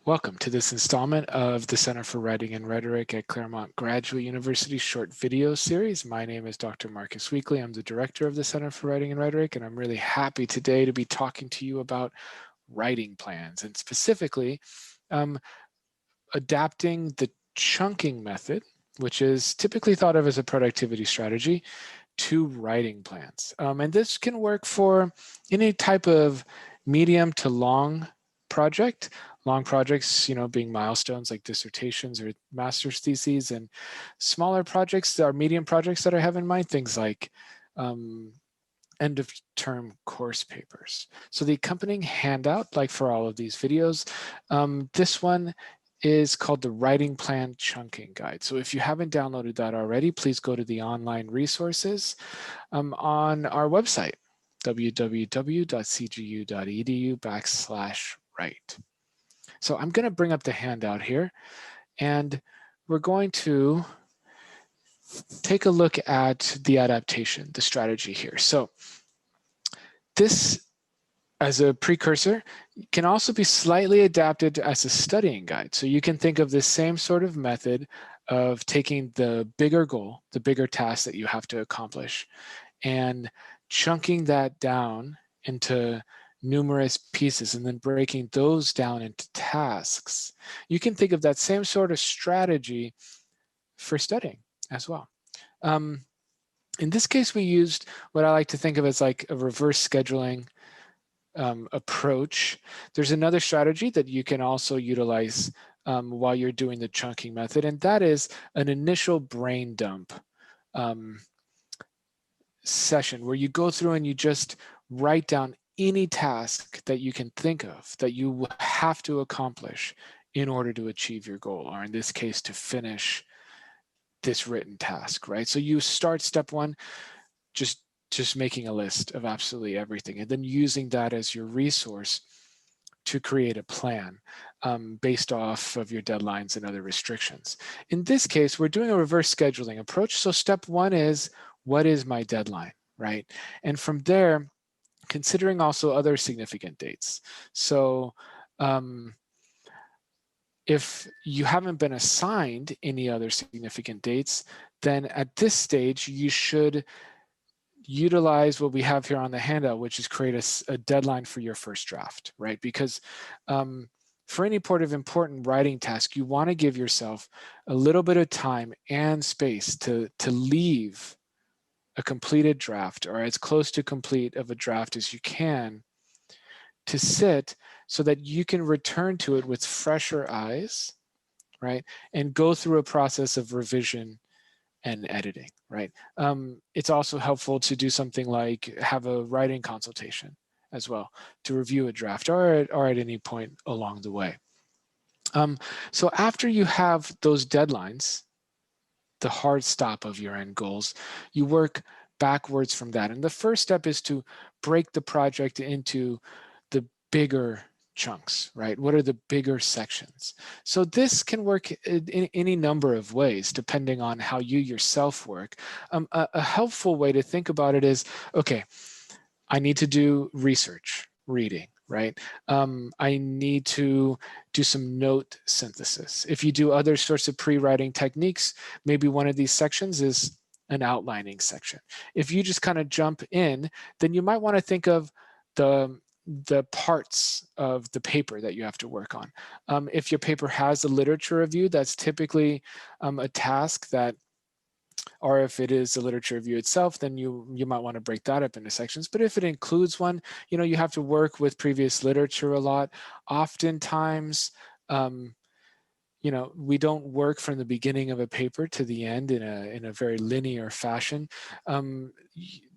Welcome to this installment of the Center for Writing and Rhetoric at Claremont Graduate University short video series. My name is Dr. Marcus Weekly. I'm the director of the Center for Writing and Rhetoric, and I'm really happy today to be talking to you about writing plans and specifically adapting the chunking method, which is typically thought of as a productivity strategy, to writing plans. And this can work for any type of medium to long project. Long projects, being milestones like dissertations or master's theses, and smaller projects or medium projects that I have in mind, things like end of term course papers. So the accompanying handout, like for all of these videos, this one is called the Writing Plan Chunking Guide. So if you haven't downloaded that already, please go to the online resources on our website, www.cgu.edu/write. So I'm going to bring up the handout here, and we're going to take a look at the adaptation, the strategy here. So this, as a precursor, can also be slightly adapted as a studying guide. So you can think of this same sort of method of taking the bigger goal, the bigger task that you have to accomplish, and chunking that down into numerous pieces and then breaking those down into tasks. You can think of that same sort of strategy for studying as well. In this case, we used what I like to think of as like a reverse scheduling approach. There's another strategy that you can also utilize while you're doing the chunking method, and that is an initial brain dump session where you go through and you just write down any task that you can think of that you have to accomplish in order to achieve your goal, or in this case, to finish this written task, right? So you start step one, just making a list of absolutely everything, and then using that as your resource to create a plan based off of your deadlines and other restrictions. In this case, we're doing a reverse scheduling approach. So step one is, what is my deadline, right? And from there, considering also other significant dates. So if you haven't been assigned any other significant dates, then at this stage, you should utilize what we have here on the handout, which is create a deadline for your first draft, right? Because for any part of important writing task, you want to give yourself a little bit of time and space to leave a completed draft, or as close to complete of a draft as you can, to sit so that you can return to it with fresher eyes, right? And go through a process of revision and editing, right? It's also helpful to do something like have a writing consultation as well to review a draft, or at any point along the way. So after you have those deadlines, the hard stop of your end goals, you work backwards from that. And the first step is to break the project into the bigger chunks, right? What are the bigger sections? So this can work in any number of ways, depending on how you yourself work. A helpful way to think about it is, okay, I need to do research, reading, right? I need to do some note synthesis. If you do other sorts of pre-writing techniques, maybe one of these sections is an outlining section. If you just kind of jump in, then you might want to think of the parts of the paper that you have to work on. If your paper has a literature review, that's typically a task that, or if it is a literature review itself, then you might want to break that up into sections. But if it includes one, you have to work with previous literature a lot. Oftentimes, we don't work from the beginning of a paper to the end in a very linear fashion.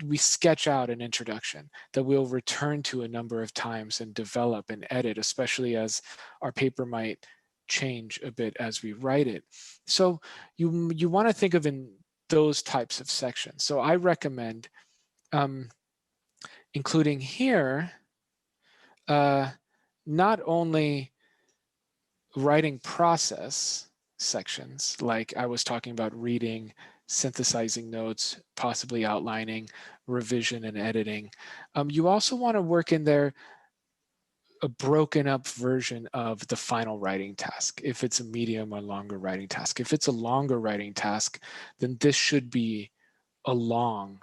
We sketch out an introduction that we'll return to a number of times and develop and edit, especially as our paper might change a bit as we write it. So you want to think of in those types of sections. So I recommend including here not only writing process sections, like I was talking about, reading, synthesizing notes, possibly outlining, revision and editing. You also want to work in there a broken up version of the final writing task, if it's a medium or longer writing task. If it's a longer writing task, then this should be a long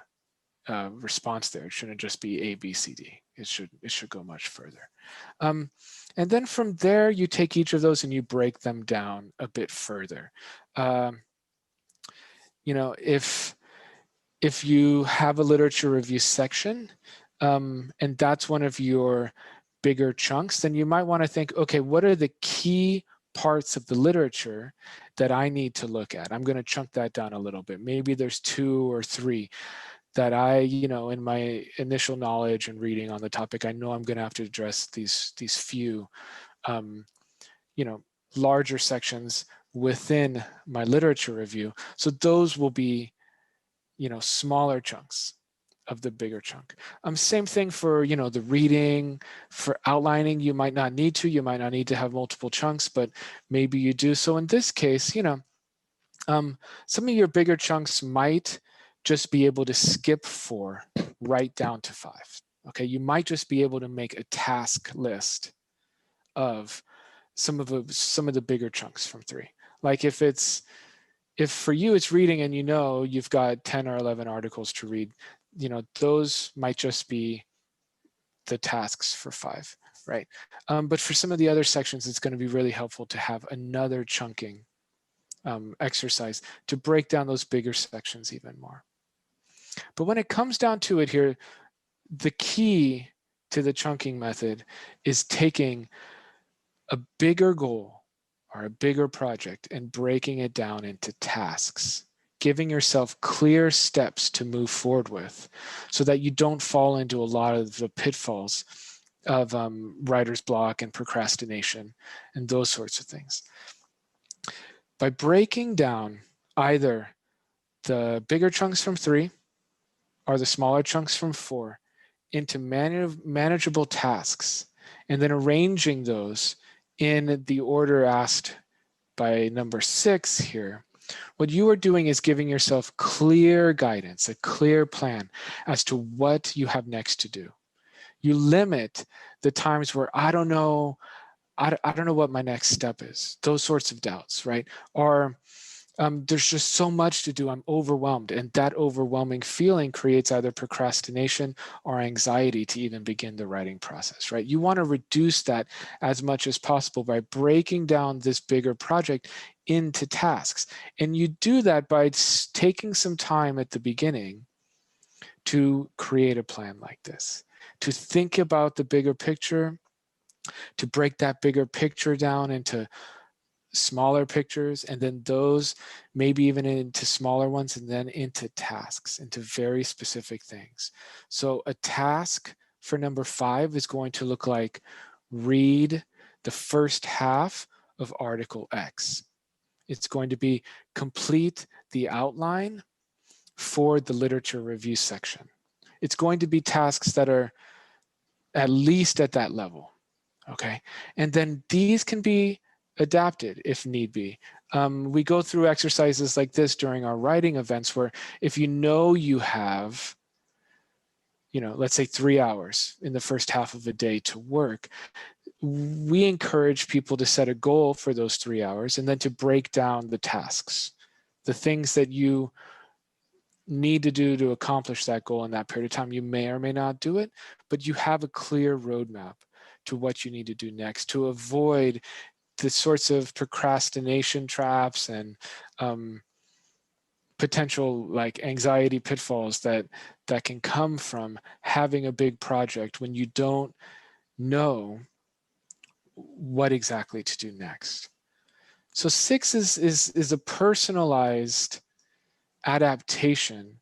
response there. It shouldn't just be A, B, C, D. It should go much further. And then from there, you take each of those and you break them down a bit further. You know, if you have a literature review section, and that's one of your bigger chunks, then you might want to think, okay, what are the key parts of the literature that I need to look at? I'm going to chunk that down a little bit. Maybe there's 2 or 3 that I, you know, in my initial knowledge and reading on the topic, I know I'm going to have to address these few, you know, larger sections within my literature review. So those will be, you know, smaller chunks of the bigger chunk. Same thing for, you know, the reading. For outlining, you might not need to have multiple chunks, but maybe you do. So in this case, you know, some of your bigger chunks might just be able to skip 4 right down to 5. Okay, you might just be able to make a task list of some of the bigger chunks from 3. Like if for you it's reading and you know you've got 10 or 11 articles to read, you know, those might just be the tasks for 5, right? But for some of the other sections, it's going to be really helpful to have another chunking exercise to break down those bigger sections even more. But when it comes down to it here, the key to the chunking method is taking a bigger goal or a bigger project and breaking it down into tasks, giving yourself clear steps to move forward with so that you don't fall into a lot of the pitfalls of writer's block and procrastination and those sorts of things. By breaking down either the bigger chunks from 3 or the smaller chunks from 4 into manageable tasks, and then arranging those in the order asked by number 6 here, what you are doing is giving yourself clear guidance, a clear plan as to what you have next to do. You limit the times where I don't know what my next step is, those sorts of doubts, right? Or there's just so much to do, I'm overwhelmed. And that overwhelming feeling creates either procrastination or anxiety to even begin the writing process, right? You want to reduce that as much as possible by breaking down this bigger project into tasks. And you do that by taking some time at the beginning to create a plan like this, to think about the bigger picture, to break that bigger picture down into smaller pictures, and then those maybe even into smaller ones, and then into tasks, into very specific things. So a task for number 5 is going to look like read the first half of article X. It's going to be complete the outline for the literature review section. It's going to be tasks that are at least at that level, okay? And then these can be adapted if need be. We go through exercises like this during our writing events where if you know you have, you know, let's say 3 hours in the first half of a day to work, we encourage people to set a goal for those 3 hours and then to break down the tasks, the things that you need to do to accomplish that goal in that period of time. You may or may not do it, but you have a clear roadmap to what you need to do next to avoid the sorts of procrastination traps and potential like anxiety pitfalls that can come from having a big project when you don't know what exactly to do next. So 6 is a personalized adaptation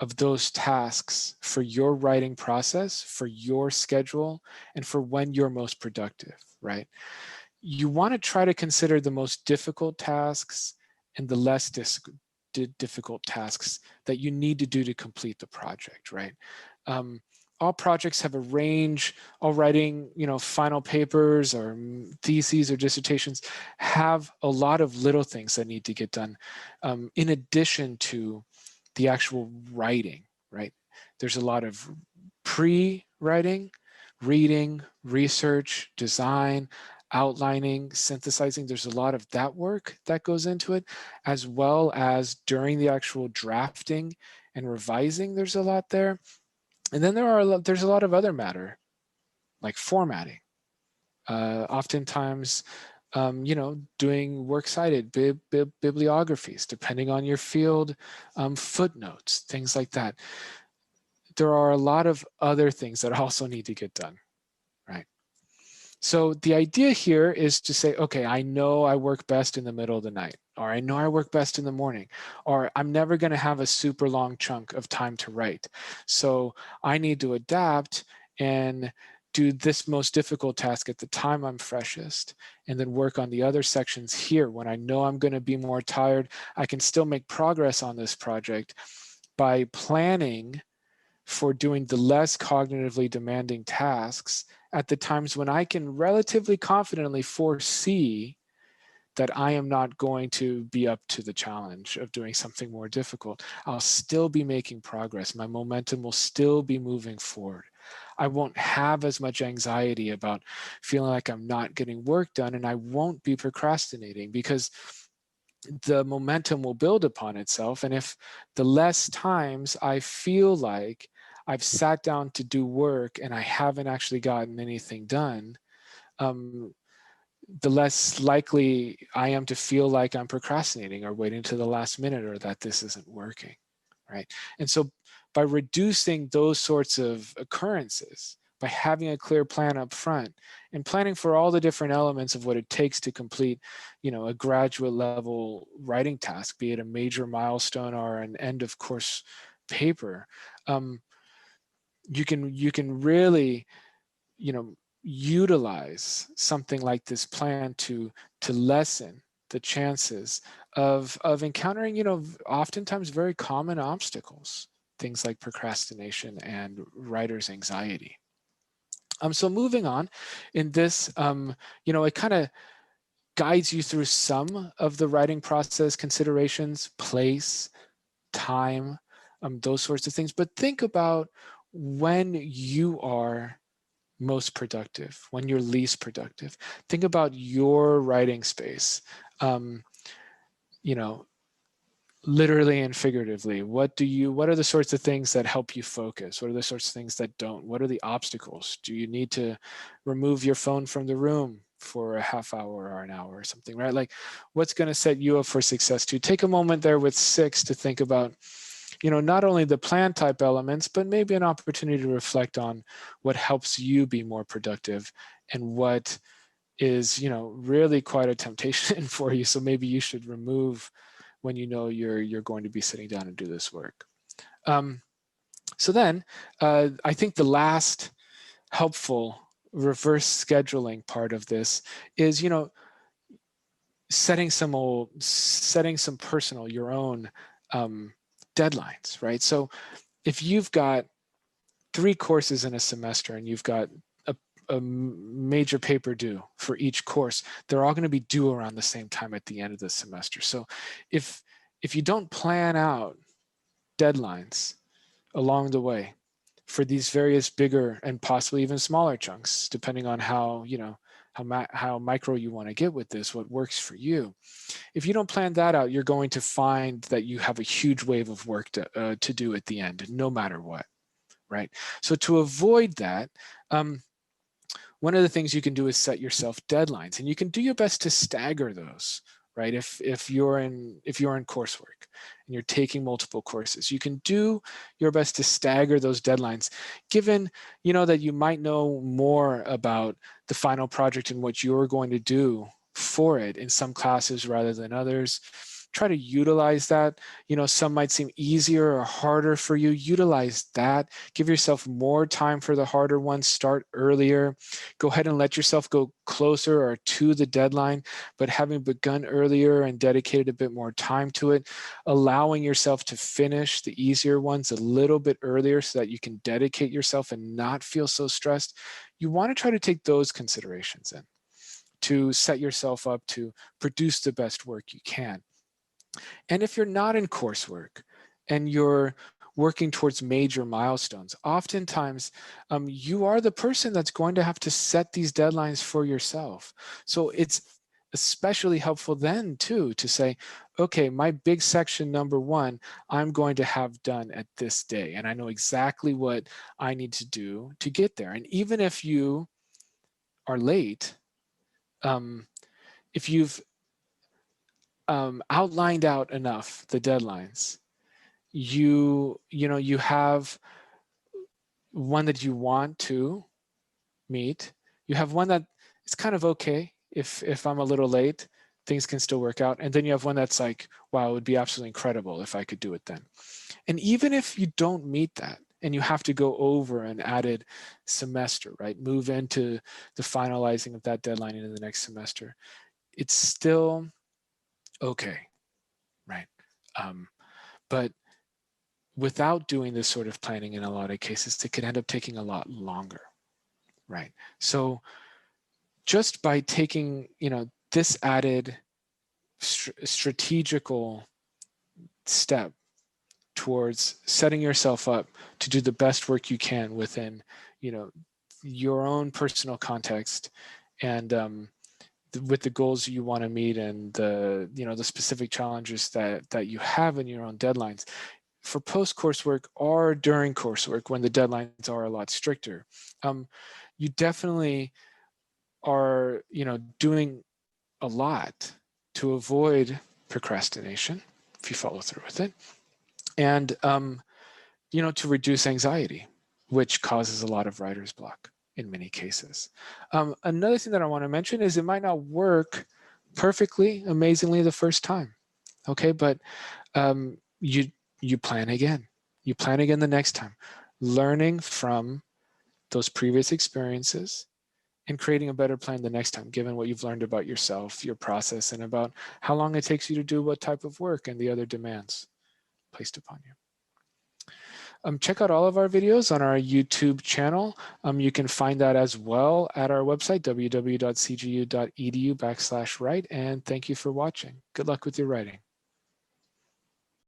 of those tasks for your writing process, for your schedule, and for when you're most productive, right? You want to try to consider the most difficult tasks and the less difficult tasks that you need to do to complete the project, right? All projects have a range. All writing, you know, final papers or theses or dissertations have a lot of little things that need to get done in addition to the actual writing, right? There's a lot of pre-writing, reading, research, design, outlining, synthesizing. There's a lot of that work that goes into it, as well as during the actual drafting and revising, there's a lot there. And then there's a lot of other matter, like formatting. Oftentimes, doing works cited, bibliographies, depending on your field, footnotes, things like that. There are a lot of other things that also need to get done, right? So the idea here is to say, okay, I know I work best in the middle of the night, or I know I work best in the morning, or I'm never going to have a super long chunk of time to write. So I need to adapt and do this most difficult task at the time I'm freshest, and then work on the other sections here. When I know I'm going to be more tired, I can still make progress on this project by planning for doing the less cognitively demanding tasks at the times when I can relatively confidently foresee that I am not going to be up to the challenge of doing something more difficult. I'll still be making progress. My momentum will still be moving forward. I won't have as much anxiety about feeling like I'm not getting work done, and I won't be procrastinating because the momentum will build upon itself. And if the less times I feel like I've sat down to do work and I haven't actually gotten anything done, the less likely I am to feel like I'm procrastinating or waiting to the last minute or that this isn't working, right? And so by reducing those sorts of occurrences, by having a clear plan up front and planning for all the different elements of what it takes to complete, a graduate level writing task, be it a major milestone or an end of course paper, you can really, utilize something like this plan to lessen the chances of encountering, oftentimes very common obstacles, things like procrastination and writer's anxiety. So moving on in this, it kind of guides you through some of the writing process considerations, place, time, those sorts of things. But think about when you are most productive, when you're least productive. Think about your writing space, you know, literally and figuratively. What are the sorts of things that help you focus? What are the sorts of things that don't? What are the obstacles? Do you need to remove your phone from the room for a half hour or an hour or something, right? Like, what's going to set you up for success? To take a moment there with 6 to think about, not only the plan type elements, but maybe an opportunity to reflect on what helps you be more productive and what is, really quite a temptation for you. So maybe you should remove when you know you're going to be sitting down and do this work. So then I think the last helpful reverse scheduling part of this is, setting some personal, your own deadlines, right? So if you've got 3 courses in a semester and you've got a major paper due for each course, they're all going to be due around the same time at the end of the semester. So if you don't plan out deadlines along the way for these various bigger and possibly even smaller chunks, depending on how, how micro you want to get with this, what works for you. If you don't plan that out, you're going to find that you have a huge wave of work to do at the end, no matter what, right? So to avoid that, one of the things you can do is set yourself deadlines, and you can do your best to stagger those, right? If you're in coursework and you're taking multiple courses, you can do your best to stagger those deadlines, given, that you might know more about the final project and what you're going to do for it in some classes rather than others. Try to utilize that. Some might seem easier or harder for you. Utilize that. Give yourself more time for the harder ones. Start earlier. Go ahead and let yourself go closer or to the deadline, but having begun earlier and dedicated a bit more time to it, allowing yourself to finish the easier ones a little bit earlier so that you can dedicate yourself and not feel so stressed. You want to try to take those considerations in to set yourself up to produce the best work you can. And if you're not in coursework and you're working towards major milestones. Oftentimes, you are the person that's going to have to set these deadlines for yourself. So it's especially helpful then too to say, okay, my big section number 1, I'm going to have done at this day. And I know exactly what I need to do to get there. And even if you are late, if you've outlined out enough the deadlines, you have one that you want to meet. You have one that is kind of okay. If I'm a little late, things can still work out. And then you have one that's like, wow, it would be absolutely incredible if I could do it then. And even if you don't meet that and you have to go over an added semester, right? Move into the finalizing of that deadline into the next semester, it's still okay, right? But without doing this sort of planning in a lot of cases, it could end up taking a lot longer, right? So just by taking, this added strategical step towards setting yourself up to do the best work you can within, your own personal context, and with the goals you want to meet, and the specific challenges that you have in your own deadlines, for post-coursework or during coursework when the deadlines are a lot stricter, you definitely are doing a lot to avoid procrastination if you follow through with it, and to reduce anxiety, which causes a lot of writer's block in many cases. Another thing that I want to mention is it might not work perfectly, amazingly the first time, okay? But you plan again. You plan again the next time, learning from those previous experiences and creating a better plan the next time, given what you've learned about yourself, your process, and about how long it takes you to do what type of work and the other demands placed upon you. Check out all of our videos on our YouTube channel. You can find that as well at our website, www.cgu.edu/write. And thank you for watching. Good luck with your writing.